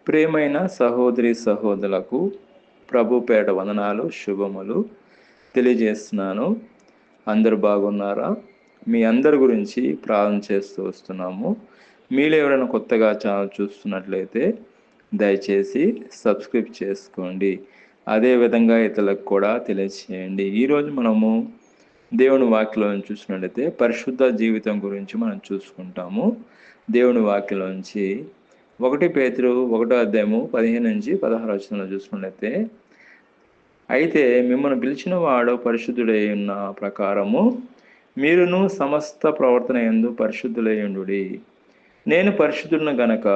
ప్రియమైన సహోదరి సహోదరులకు ప్రభు పేట వందనాలు శుభములు తెలియజేస్తున్నాను. అందరు బాగున్నారా? మీ అందరి గురించి ప్రార్థన చేస్తూ వస్తున్నాము. మీలో ఎవరైనా కొత్తగా ఛానల్ చూస్తున్నట్లయితే దయచేసి సబ్స్క్రైబ్ చేసుకోండి. అదేవిధంగా ఇతరులకు కూడా తెలియచేయండి. ఈరోజు మనము దేవుని వాక్యంలో చూసినట్లయితే పరిశుద్ధ జీవితం గురించి మనం చూసుకుంటాము. దేవుని వాక్యంలోంచి 1 పేతురు 1:15-16 చూసుకున్నట్లయితే, అయితే మిమ్మల్ని పిలిచిన వాడు పరిశుద్ధుడై ఉన్న ప్రకారము మీరును సమస్త ప్రవర్తన యందు పరిశుద్ధులై ఉండుడి. నేను పరిశుద్ధులను గనక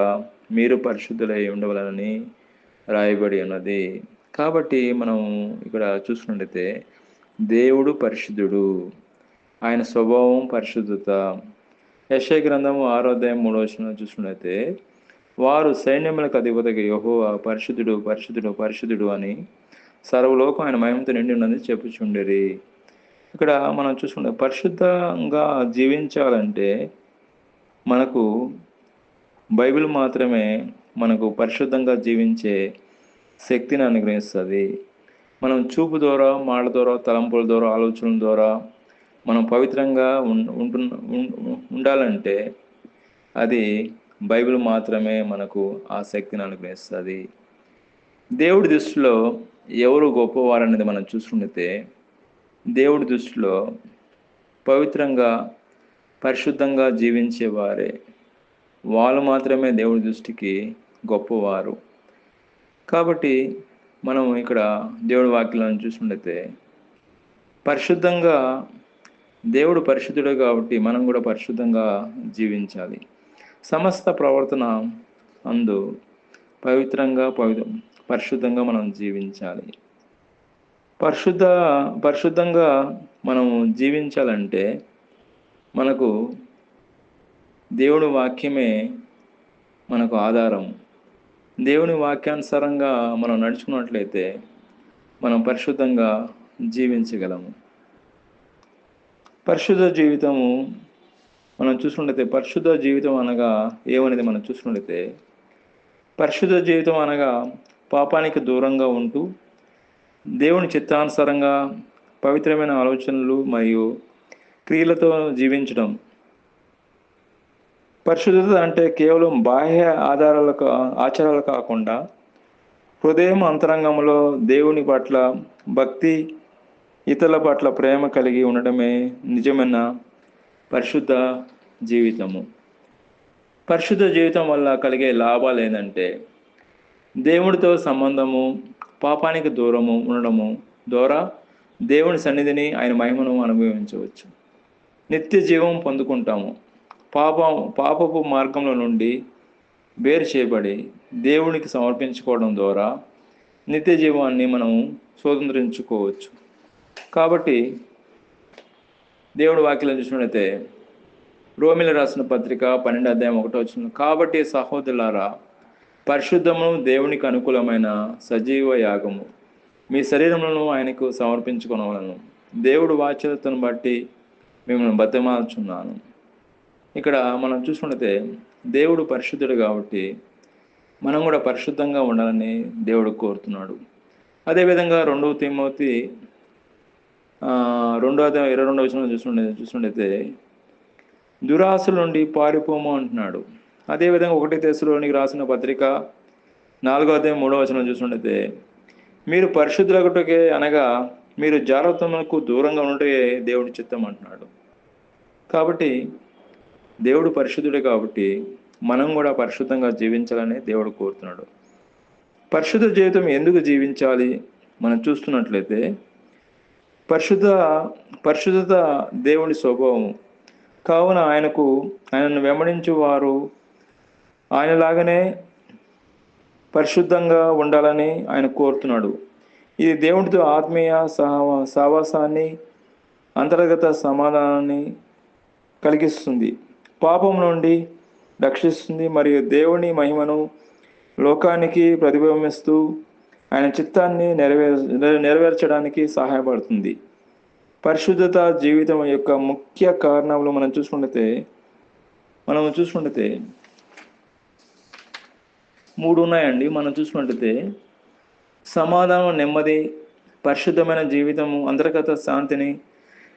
మీరు పరిశుద్ధులై ఉండవలనని రాయబడి ఉన్నది. కాబట్టి మనం ఇక్కడ చూసుకున్నట్లయితే దేవుడు పరిశుద్ధుడు, ఆయన స్వభావం పరిశుద్ధత. యెషయా గ్రంథము 6:3 చూసుకున్నట్లయితే, వారు సైన్యములకు అధిపతిగా యెహోవా పరిశుద్ధుడు పరిశుద్ధుడు పరిశుద్ధుడు అని సర్వలోకం ఆయన మహిమతో నిండి ఉన్నది చెప్పుచుండిరి. ఇక్కడ మనం చూసుకుంటే పరిశుద్ధంగా జీవించాలంటే మనకు బైబిల్ మాత్రమే మనకు పరిశుద్ధంగా జీవించే శక్తిని అనుగ్రహిస్తుంది. మనం చూపు ద్వారా, మాట ద్వారా, తలంపుల ద్వారా, ఆలోచనల ద్వారా మనం పవిత్రంగా ఉండాలంటే అది బైబిల్ మాత్రమే మనకు ఆ శక్తిని అనుగ్రహిస్తుంది. దేవుడి దృష్టిలో ఎవరు గొప్పవారనేది మనం చూసుకుంటే, దేవుడి దృష్టిలో పవిత్రంగా పరిశుద్ధంగా జీవించేవారే, వాళ్ళు మాత్రమే దేవుడి దృష్టికి గొప్పవారు. కాబట్టి మనం ఇక్కడ దేవుడి వాక్యాలను చూసుకుంటే పరిశుద్ధంగా, దేవుడు పరిశుద్ధుడు కాబట్టి మనం కూడా పరిశుద్ధంగా జీవించాలి. సమస్త ప్రవర్తన అందు పవిత్రంగా పరిశుద్ధంగా మనం జీవించాలి. పరిశుద్ధంగా మనం జీవించాలంటే మనకు దేవుని వాక్యమే మనకు ఆధారం. దేవుని వాక్యానుసారంగా మనం నడుచుకున్నట్లయితే మనం పరిశుద్ధంగా జీవించగలము. పరిశుద్ధ జీవితము మనం చూసుకున్నట్లయితే, పరిశుద్ధ జీవితం అనగా ఏమనేది మనం చూసుకున్నట్లయితే, పరిశుద్ధ జీవితం అనగా పాపానికి దూరంగా ఉంటూ దేవుని చిత్తానుసారంగా పవిత్రమైన ఆలోచనలు మరియు క్రియలతో జీవించడం. పరిశుద్ధత అంటే కేవలం బాహ్య ఆచారాలు కాకుండా హృదయం అంతరంగంలో దేవుని పట్ల భక్తి, ఇతరుల పట్ల ప్రేమ కలిగి ఉండడమే నిజమైన పరిశుద్ధ జీవితము. పరిశుద్ధ జీవితం వల్ల కలిగే లాభాలు ఏంటంటే, దేవుడితో సంబంధము, పాపానికి దూరము ఉండడము ద్వారా దేవుని సన్నిధిని, ఆయన మహిమను అనుభవించవచ్చు. నిత్య జీవం పొందుకుంటాము. పాపపు మార్గంలో నుండి వేరు చేయబడి దేవునికి సమర్పించుకోవడం ద్వారా నిత్య జీవాన్ని మనము స్వతంత్రించుకోవచ్చు. కాబట్టి దేవుడి వాక్యం చూసినట్లయితే రోమిల రాసిన పత్రిక 12:1 కాబట్టి సహోదరులారా, పరిశుద్ధము దేవునికి అనుకూలమైన సజీవ యాగము మీ శరీరములను ఆయనకు సమర్పించుకొనవలెను. దేవుడు వాత్సల్యతను బట్టి మిమ్మల్ని బతిమాలుచున్నాను. ఇక్కడ మనం చూసుకుంటే దేవుడు పరిశుద్ధుడు కాబట్టి మనం కూడా పరిశుద్ధంగా ఉండాలని దేవుడు కోరుతున్నాడు. అదేవిధంగా 2 తిమోతి 2:22 చూసుకుంటే దురాశల నుండి పారిపోము అంటున్నాడు. అదేవిధంగా 1 తెస్సలోనికి రాసిన పత్రిక 4:3 చూసుకుంటే మీరు పరిశుద్ధులగుటకే అనగా మీరు జాగ్రత్తలకు దూరంగా ఉంటే దేవుడి చిత్తం అంటున్నాడు. కాబట్టి దేవుడు పరిశుద్ధుడే కాబట్టి మనం కూడా పరిశుద్ధంగా జీవించాలని దేవుడు కోరుతున్నాడు. పరిశుద్ధ జీవితం ఎందుకు జీవించాలి మనం చూస్తున్నట్లయితే, పరిశుద్ధత దేవుని స్వభావం కావున ఆయనను వెంబడించు వారు ఆయనలాగానే పరిశుద్ధంగా ఉండాలని ఆయన కోరుతున్నాడు. ఇది దేవుడితో ఆత్మీయ సహవాసాన్ని, అంతర్గత సమాధానాన్ని కలిగిస్తుంది, పాపం నుండి రక్షిస్తుంది మరియు దేవుని మహిమను లోకానికి ప్రతిబింబిస్తూ ఆయన చిత్తాన్ని నెరవేర్చడానికి సహాయపడుతుంది. పరిశుద్ధత జీవితం యొక్క ముఖ్య కారణాలు మనం చూసుకుంటే 3 ఉన్నాయండి. మనం చూసుకున్నట్లయితే సమాధానం, నెమ్మది, పరిశుద్ధమైన జీవితము, అంతర్గత శాంతిని,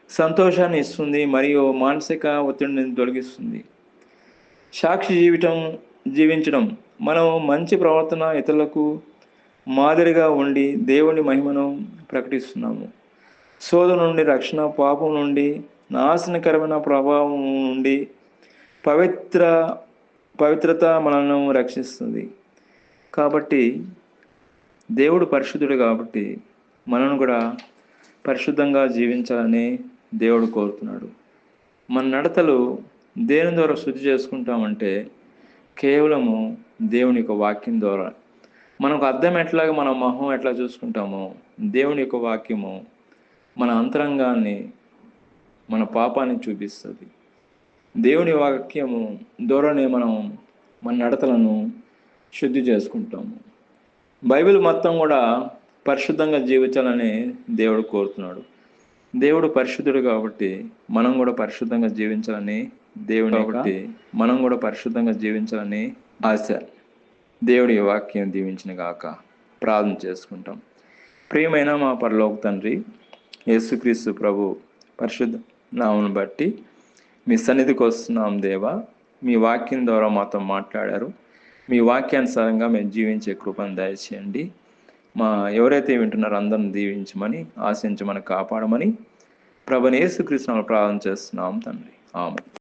సంతోషాన్ని ఇస్తుంది మరియు మానసిక ఒత్తిడిని తొలగిస్తుంది. సాక్షి జీవించడం, మనం మంచి ప్రవర్తన, ఇతరులకు మాదిరిగా ఉండి దేవుని మహిమను ప్రకటిస్తున్నాము. శోధన నుండి రక్షణ, పాపం నుండి, నాశనకరమైన ప్రభావం నుండి పవిత్రత మనల్ని రక్షిస్తుంది. కాబట్టి దేవుడు పరిశుద్ధుడు కాబట్టి మనను కూడా పరిశుద్ధంగా జీవించాలని దేవుడు కోరుతున్నాడు. మన నడతలు దేని ద్వారా శుద్ధి చేసుకుంటామంటే కేవలము దేవుని యొక్క వాక్యం ద్వారా. మనకు అర్థం ఎట్లాగా మన మొహం ఎట్లా చూసుకుంటామో దేవుని యొక్క వాక్యము మన అంతరంగాన్ని, మన పాపాన్ని చూపిస్తుంది. దేవుని వాక్యము ద్వారానే మనం మన నడతలను శుద్ధి చేసుకుంటాము. బైబిల్ మొత్తం కూడా పరిశుద్ధంగా జీవించాలని దేవుడు కోరుతున్నాడు. దేవుడు పరిశుద్ధుడు కాబట్టి మనం కూడా పరిశుద్ధంగా జీవించాలని ఆశ. దేవుడి వాక్యం దీవించిన గాక. ప్రార్థన చేసుకుంటాం. ప్రియమైన మా పరలోక తండ్రి, యేసుక్రీస్తు ప్రభు పరిశుద్ధ నామమును బట్టి మీ సన్నిధికి వస్తున్నాం దేవా. మీ వాక్యం ద్వారా మాతో మాట్లాడారు. మీ వాక్యానుసారంగా మేము జీవించే కృపను దయచేయండి. ఎవరైతే వింటున్నారో అందరిని దీవించమని, ఆశించమని, కాపాడమని ప్రభువైన యేసుక్రీస్తు నామమున ప్రార్థన చేస్తున్నాం తండ్రి. ఆమేన్.